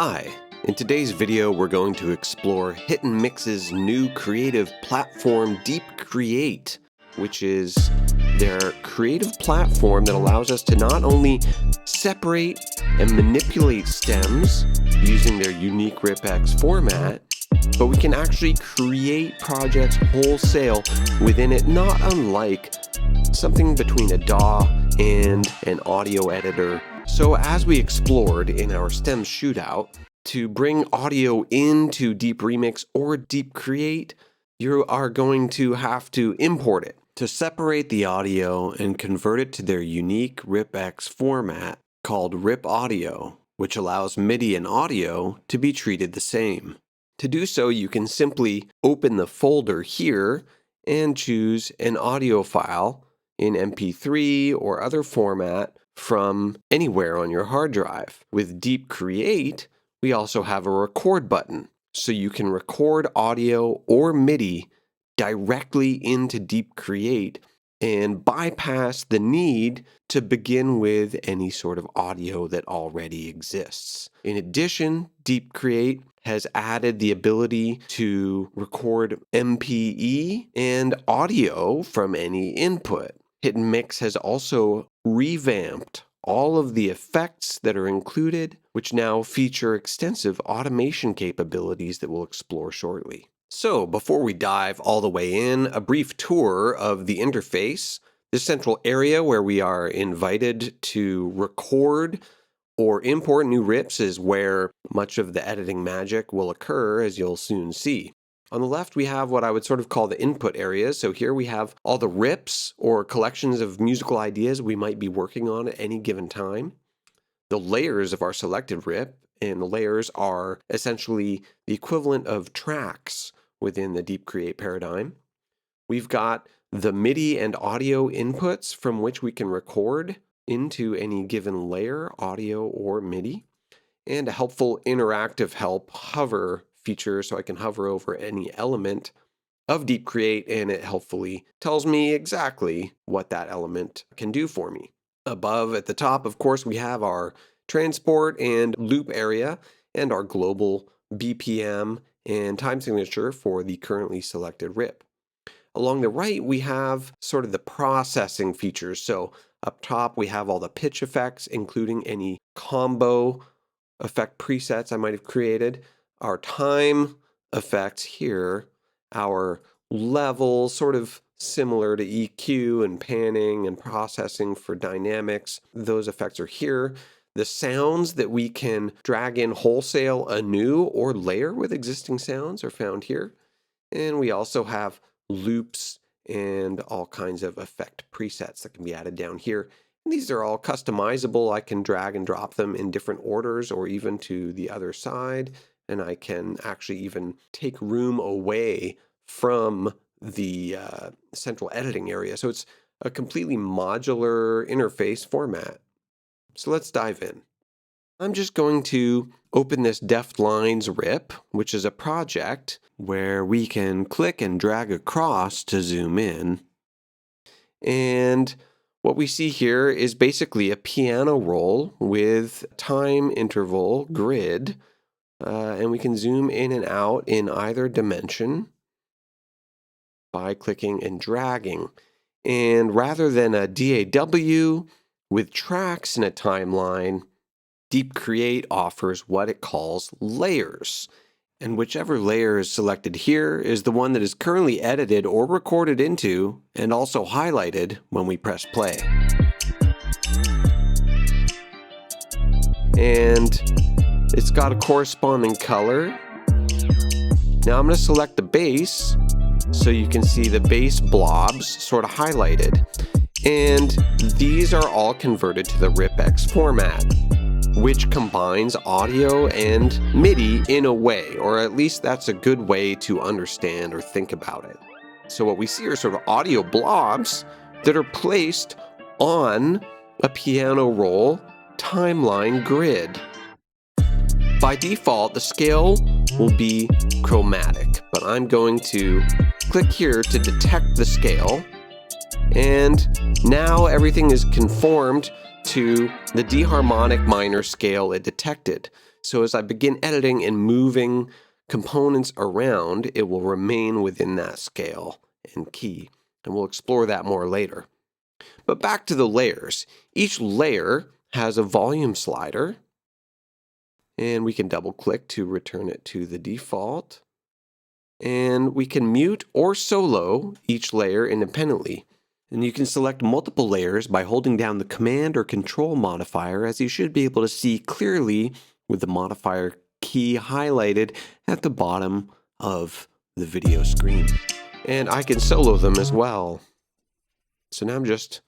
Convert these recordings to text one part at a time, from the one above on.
Hi, in today's video we're going to explore Hit and Mix's new creative platform Deep Create, which is their creative platform that allows us to not only separate and manipulate stems using their unique RipX format, but we can actually create projects wholesale within it, not unlike something between a DAW and an audio editor. So as we explored in our STEM shootout, to bring audio into Deep Remix or Deep Create, you are going to have to import it. To separate the audio and convert it to their unique RipX format called Rip Audio, which allows MIDI and audio to be treated the same. To do so, you can simply open the folder here and choose an audio file in MP3 or other format from anywhere on your hard drive. With Deep Create, we also have a record button, so you can record audio or MIDI directly into Deep Create and bypass the need to begin with any sort of audio that already exists. In addition, Deep Create has added the ability to record MPE and audio from any input. Hit and Mix has also revamped all of the effects that are included, which now feature extensive automation capabilities that we'll explore shortly. So before we dive all the way in, a brief tour of the interface. This central area where we are invited to record or import new rips is where much of the editing magic will occur, as you'll soon see. On the left, we have what I would sort of call the input areas. So here we have all the rips or collections of musical ideas we might be working on at any given time. The layers of our selected rip, and the layers are essentially the equivalent of tracks within the Deep Create paradigm. We've got the MIDI and audio inputs from which we can record into any given layer, audio or MIDI, and a helpful interactive help hover feature, so I can hover over any element of Deep Create and it helpfully tells me exactly what that element can do for me. Above at the top, of course, we have our transport and loop area and our global BPM and time signature for the currently selected rip. Along the right, we have sort of the processing features. So up top, we have all the pitch effects, including any combo effect presets I might have created. Our time effects here, our levels, sort of similar to EQ and panning and processing for dynamics. Those effects are here. The sounds that we can drag in wholesale anew or layer with existing sounds are found here. And we also have loops and all kinds of effect presets that can be added down here. And these are all customizable. I can drag and drop them in different orders or even to the other side. And I can actually even take room away from the central editing area. So it's a completely modular interface format. So let's dive in. I'm just going to open this Deft Lines rip, which is a project where we can click and drag across to zoom in. And what we see here is basically a piano roll with time interval grid. And we can zoom in and out in either dimension by clicking and dragging. And rather than a DAW with tracks in a timeline, Deep Create offers what it calls layers. And whichever layer is selected here is the one that is currently edited or recorded into and also highlighted when we press play. And it's got a corresponding color. Now I'm going to select the bass so you can see the bass blobs sort of highlighted. And these are all converted to the RipX format, which combines audio and MIDI in a way, or at least that's a good way to understand or think about it. So what we see are sort of audio blobs that are placed on a piano roll timeline grid. By default, the scale will be chromatic, but I'm going to click here to detect the scale. And now everything is conformed to the D harmonic minor scale it detected. So as I begin editing and moving components around, it will remain within that scale and key. And we'll explore that more later. But back to the layers. Each layer has a volume slider, and we can double click to return it to the default. And we can mute or solo each layer independently. And you can select multiple layers by holding down the Command or Control modifier, as you should be able to see clearly with the modifier key highlighted at the bottom of the video screen. And I can solo them as well. So now I'm just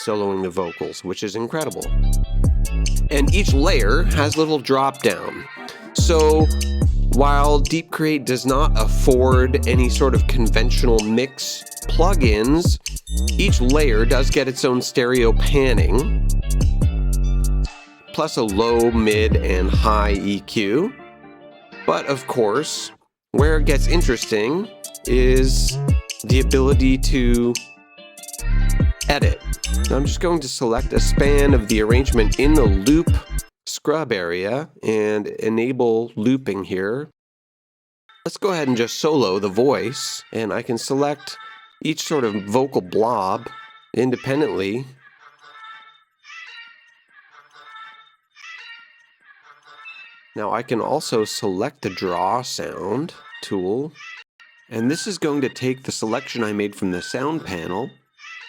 soloing the vocals, which is incredible. And each layer has a little drop down. So while Deep Create does not afford any sort of conventional mix plugins, each layer does get its own stereo panning, plus a low, mid, and high EQ. But of course, where it gets interesting is the ability to edit. Now I'm just going to select a span of the arrangement in the loop scrub area and enable looping here. Let's go ahead and just solo the voice, and I can select each sort of vocal blob independently. Now I can also select the draw sound tool, and this is going to take the selection I made from the sound panel,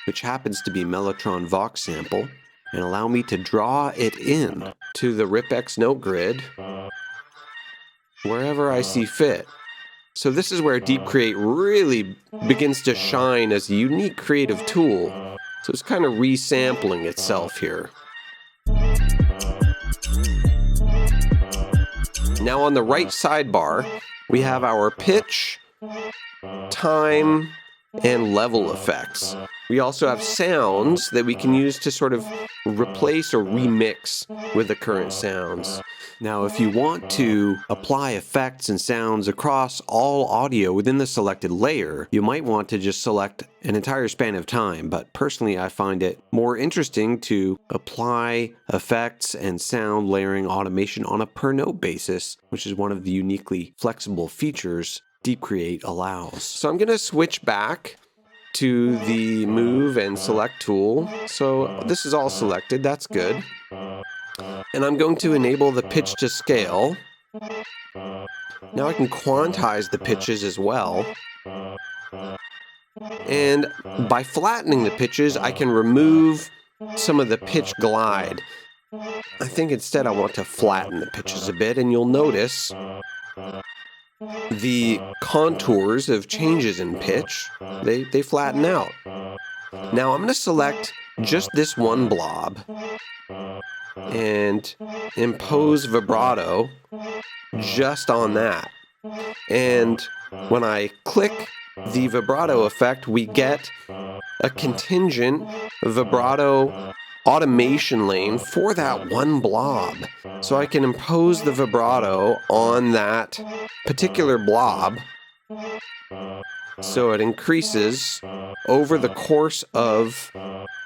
which happens to be Mellotron Vox sample, and allow me to draw it in to the RipX note grid wherever I see fit. So this is where Deep Create really begins to shine as a unique creative tool. So it's kind of resampling itself here. Now on the right sidebar, we have our pitch, time, and level effects. We also have sounds that we can use to sort of replace or remix with the current sounds. Now, if you want to apply effects and sounds across all audio within the selected layer, you might want to just select an entire span of time, but personally I find it more interesting to apply effects and sound layering automation on a per note basis, which is one of the uniquely flexible features Deep Create allows. So I'm going to switch back to the move and select tool. So this is all selected, that's good. And I'm going to enable the pitch to scale. Now I can quantize the pitches as well. And by flattening the pitches, I can remove some of the pitch glide. I think instead I want to flatten the pitches a bit, and you'll notice the contours of changes in pitch, they flatten out. Now I'm going to select just this one blob and impose vibrato just on that. And when I click the vibrato effect, we get a contingent vibrato automation lane for that one blob. So I can impose the vibrato on that particular blob so it increases over the course of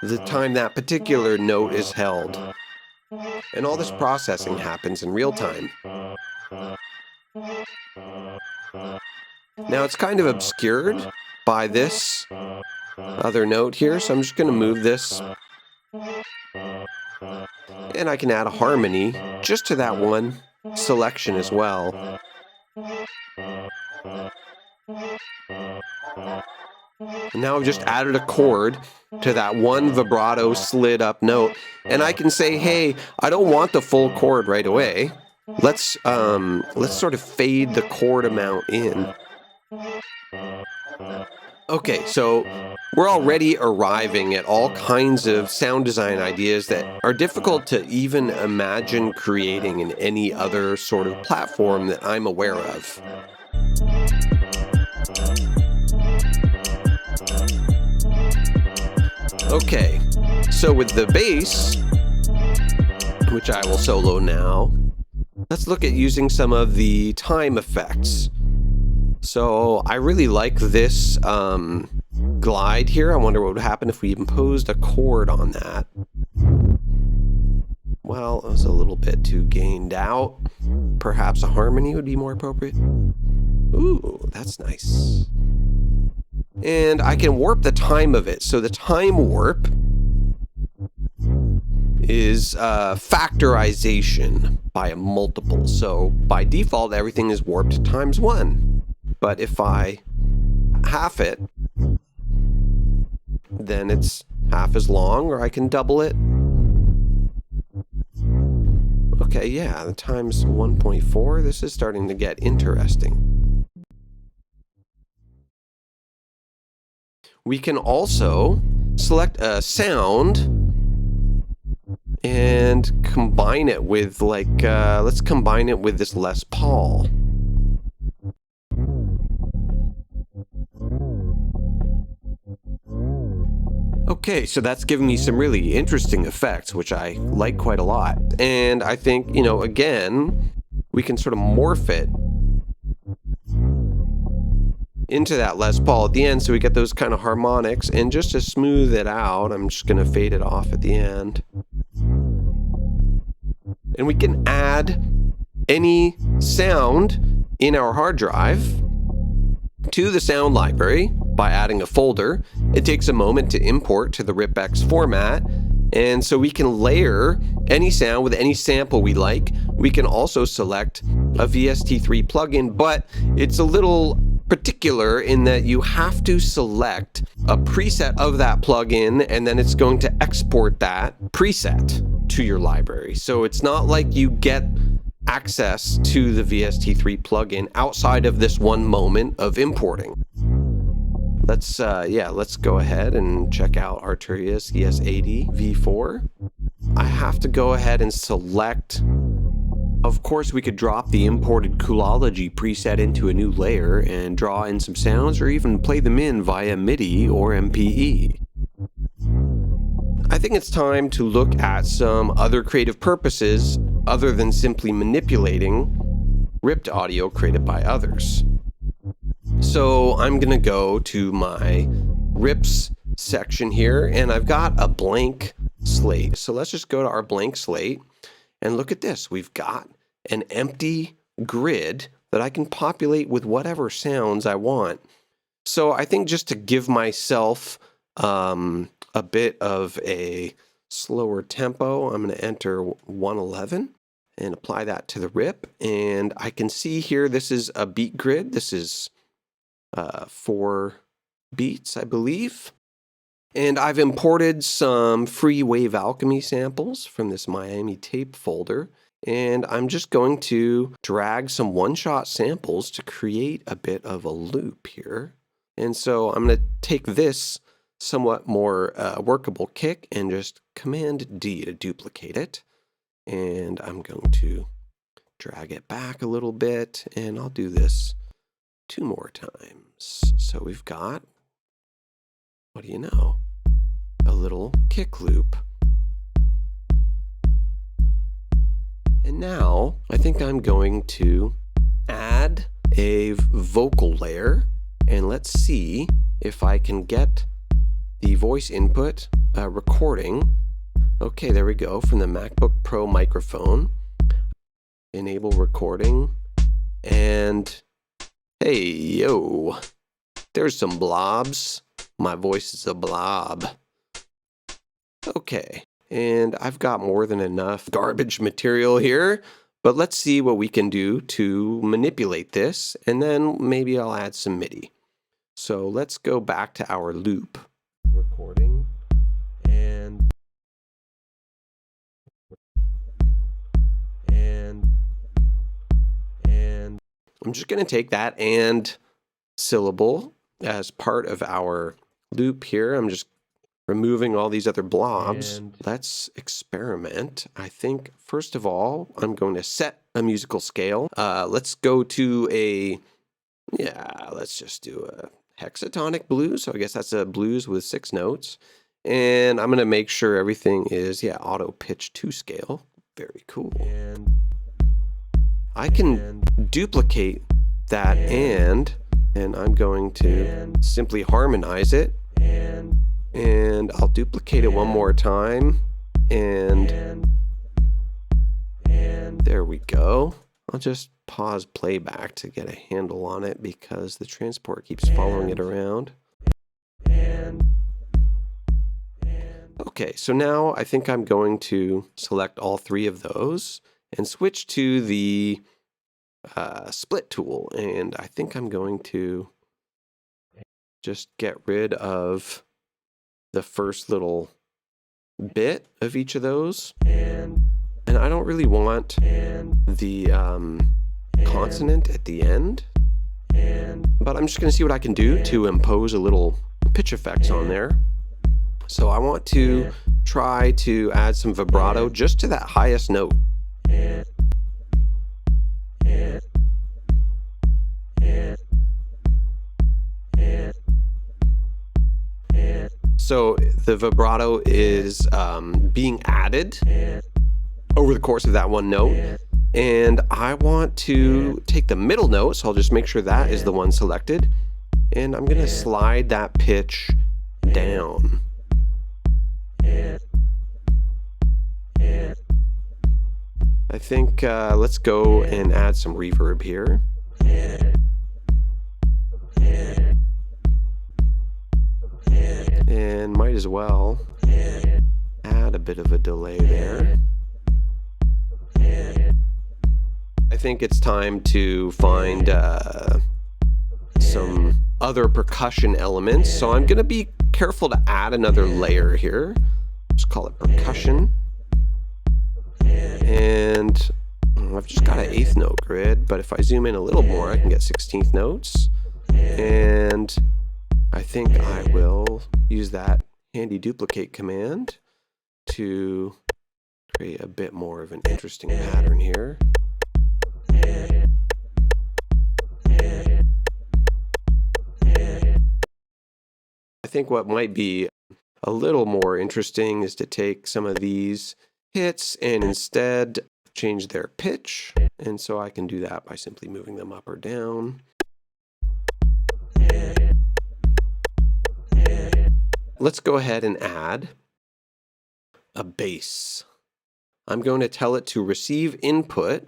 the time that particular note is held. And all this processing happens in real time. Now it's kind of obscured by this other note here, so I'm just going to move this. And I can add a harmony just to that one selection as well. And now I've just added a chord to that one vibrato slid up note, and I can say, hey, I don't want the full chord right away. Let's sort of fade the chord amount in. Okay, so we're already arriving at all kinds of sound design ideas that are difficult to even imagine creating in any other sort of platform that I'm aware of. Okay, so with the bass, which I will solo now, let's look at using some of the time effects. So I really like this glide here. I wonder what would happen if we imposed a chord on that. well, it was a little bit too gained out. Perhaps a harmony would be more appropriate. Ooh, that's nice. And I can warp the time of it. So the time warp is factorization by a multiple. So by default, everything is warped times 1. But if I half it, then it's half as long, or I can double it. Okay, yeah, the times 1.4. This is starting to get interesting. We can also select a sound and combine it with, like, let's combine it with this Les Paul. Okay, so that's giving me some really interesting effects, which I like quite a lot. And I think, you know, again, we can sort of morph it into that Les Paul at the end, so we get those kind of harmonics. And just to smooth it out, I'm just going to fade it off at the end. And we can add any sound in our hard drive to the sound library by adding a folder. It takes a moment to import to the RipX format, and so we can layer any sound with any sample we like. We can also select a VST3 plugin, but it's a little particular in that you have to select a preset of that plugin, and then it's going to export that preset to your library. So it's not like you get access to the VST3 plugin outside of this one moment of importing. Let's go ahead and check out Arturia's ES80 V4. I have to go ahead and select. Of course, we could drop the imported Coolology preset into a new layer and draw in some sounds, or even play them in via MIDI or MPE. I think it's time to look at some other creative purposes other than simply manipulating ripped audio created by others. So I'm gonna go to my rips section here, and I've got a blank slate. So let's just go to our blank slate and look at this. We've got an empty grid that I can populate with whatever sounds I want. So I think just to give myself a bit of a slower tempo, I'm going to enter 111 and apply that to the rip. And I can see here, this is a beat grid. This is 4 beats, I believe. And I've imported some free Wave Alchemy samples from this Miami tape folder. And I'm just going to drag some one-shot samples to create a bit of a loop here. And so I'm going to take this somewhat more workable kick and just Command D to duplicate it. And I'm going to drag it back a little bit, and I'll do this 2 more times. So we've got, what do you know, a little kick loop. And now I think I'm going to add a vocal layer, and let's see if I can get the voice input recording. Okay, there we go, from the MacBook Pro microphone. Enable recording, and hey, yo, there's some blobs. My voice is a blob. Okay, and I've got more than enough garbage material here, but let's see what we can do to manipulate this, and then maybe I'll add some MIDI. So let's go back to our loop. Recording, and I'm just going to take that and syllable as part of our loop here. I'm just removing all these other blobs. And let's experiment. I think, first of all, I'm going to set a musical scale. Let's go to let's just do a hexatonic blues. So I guess that's a blues with 6 notes. And I'm going to make sure everything is, auto pitch 2 scale. Very cool. And I can duplicate that and I'm going to simply harmonize it. And I'll duplicate it one more time. And There we go. I'll just pause playback to get a handle on it because the transport keeps following it around. Okay, so now I think I'm going to select all three of those and switch to the split tool. And I think I'm going to just get rid of the first little bit of each of those. And I don't really want the consonant at the end, but I'm just going to see what I can do to impose a little pitch effects on there. So I want to try to add some vibrato just to that highest note. So the vibrato is being added over the course of that one note. And I want to take the middle note, so I'll just make sure that is the one selected. And I'm going to slide that pitch down. I think let's go and add some reverb here. And might as well add a bit of a delay there. I think it's time to find some other percussion elements. So I'm going to be careful to add another layer here. Just call it percussion. And I've just got an 8th note grid, but if I zoom in a little more, I can get 16th notes. And I think I will use that handy duplicate command to create a bit more of an interesting pattern here. I think what might be a little more interesting is to take some of these hits and instead change their pitch. And so I can do that by simply moving them up or down. Let's go ahead and add a bass. I'm going to tell it to receive input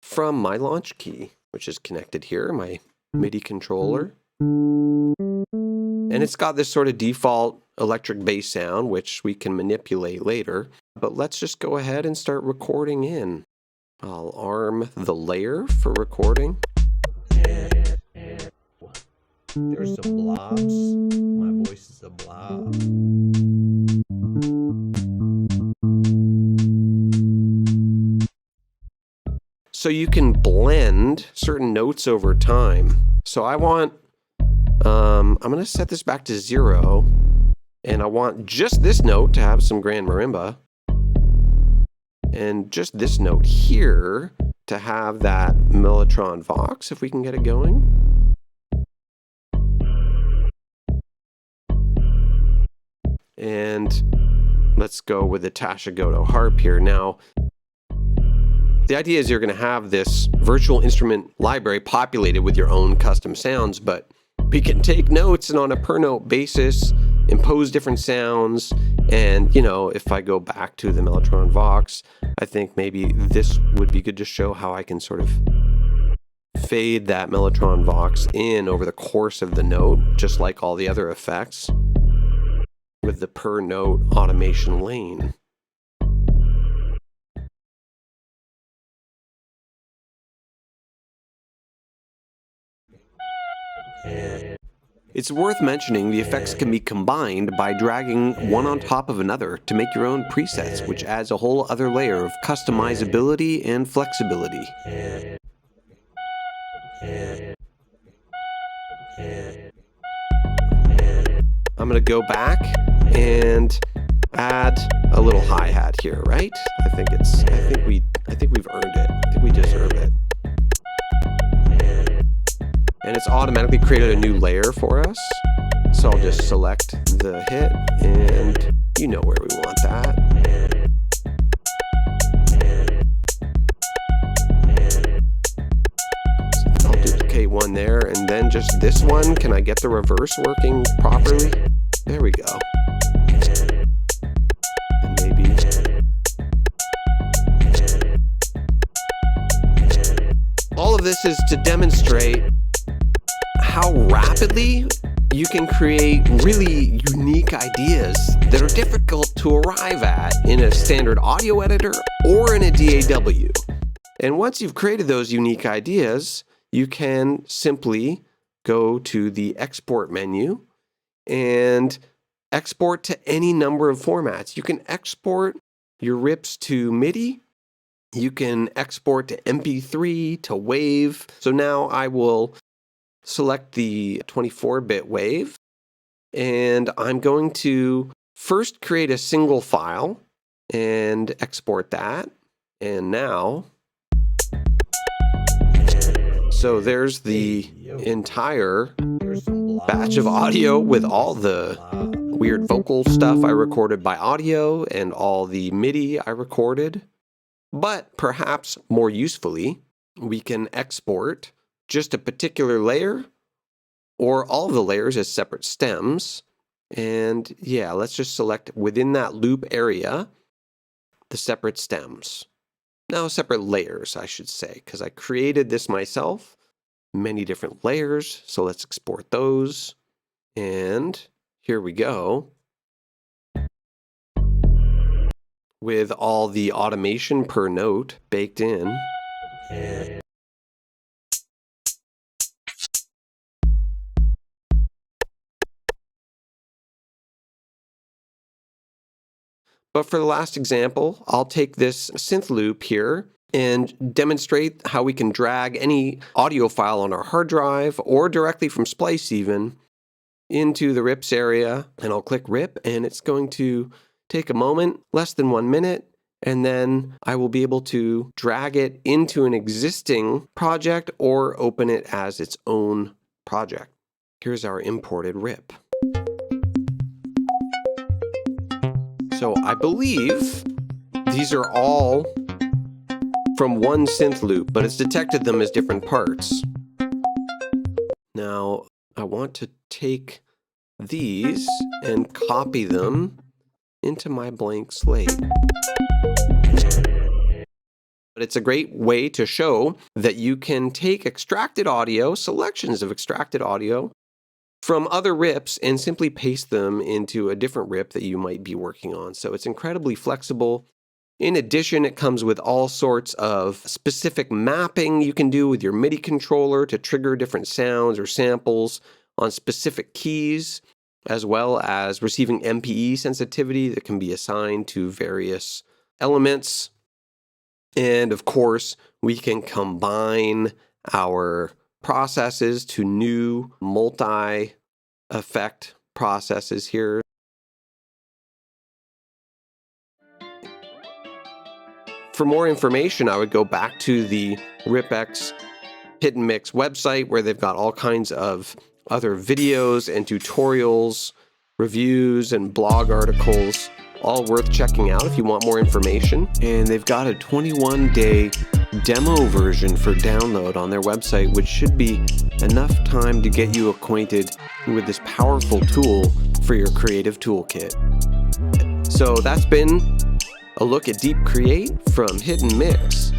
from my launch key, which is connected here, my MIDI controller. And it's got this sort of default electric bass sound, which we can manipulate later. But let's just go ahead and start recording in. I'll arm the layer for recording. There's some blobs. My voice is a blob. So you can blend certain notes over time. So I want, I'm going to set this back to 0. And I want just this note to have some grand marimba. And just this note here to have that Mellotron Vox, if we can get it going. And let's go with the Tashagoto harp here. Now, the idea is you're going to have this virtual instrument library populated with your own custom sounds, but we can take notes and on a per note basis impose different sounds. And, you know, if I go back to the Mellotron Vox, I think maybe this would be good to show how I can sort of fade that Mellotron Vox in over the course of the note, just like all the other effects, with the per note automation lane. It's worth mentioning the effects can be combined by dragging one on top of another to make your own presets, which adds a whole other layer of customizability and flexibility. I'm going to go back and add a little hi-hat here, right? I think we've earned it. I think we deserve it. And it's automatically created a new layer for us. So I'll just select the hit and you know where we want that. So I'll duplicate one there and then just this one. Can I get the reverse working properly? There we go. And maybe this is to demonstrate how rapidly you can create really unique ideas that are difficult to arrive at in a standard audio editor or in a DAW. And once you've created those unique ideas, you can simply go to the export menu and export to any number of formats. You can export your rips to MIDI. You can export to MP3, to WAV. So now I will select the 24-bit WAV, and I'm going to first create a single file and export that. And now, so there's the entire batch of audio with all the weird vocal stuff I recorded by audio and all the MIDI I recorded. But perhaps more usefully, we can export just a particular layer or all of the layers as separate stems. And yeah, let's just select within that loop area the separate stems. Now separate layers, I should say, because I created this myself. Many different layers, so let's export those. And here we go. With all the automation per note baked in. But for the last example, I'll take this synth loop here and demonstrate how we can drag any audio file on our hard drive or directly from Splice even into the rips area. And I'll click rip, and it's going to take a moment, less than 1 minute, and then I will be able to drag it into an existing project or open it as its own project. Here's our imported rip. So I believe these are all from one synth loop, but it's detected them as different parts. Now I want to take these and copy them into my blank slate. But it's a great way to show that you can take extracted audio, selections of extracted audio from other rips and simply paste them into a different rip that you might be working on. So it's incredibly flexible. In addition, it comes with all sorts of specific mapping you can do with your MIDI controller to trigger different sounds or samples on specific keys, as well as receiving MPE sensitivity that can be assigned to various elements. And of course, we can combine our processes to new multi-effect processes here. For more information, I would go back to the RipX Hit and Mix website, where they've got all kinds of other videos and tutorials, reviews, and blog articles, all worth checking out if you want more information. And they've got a 21-day demo version for download on their website, which should be enough time to get you acquainted with this powerful tool for your creative toolkit. So that's been a look at Deep Create from Hit and Mix.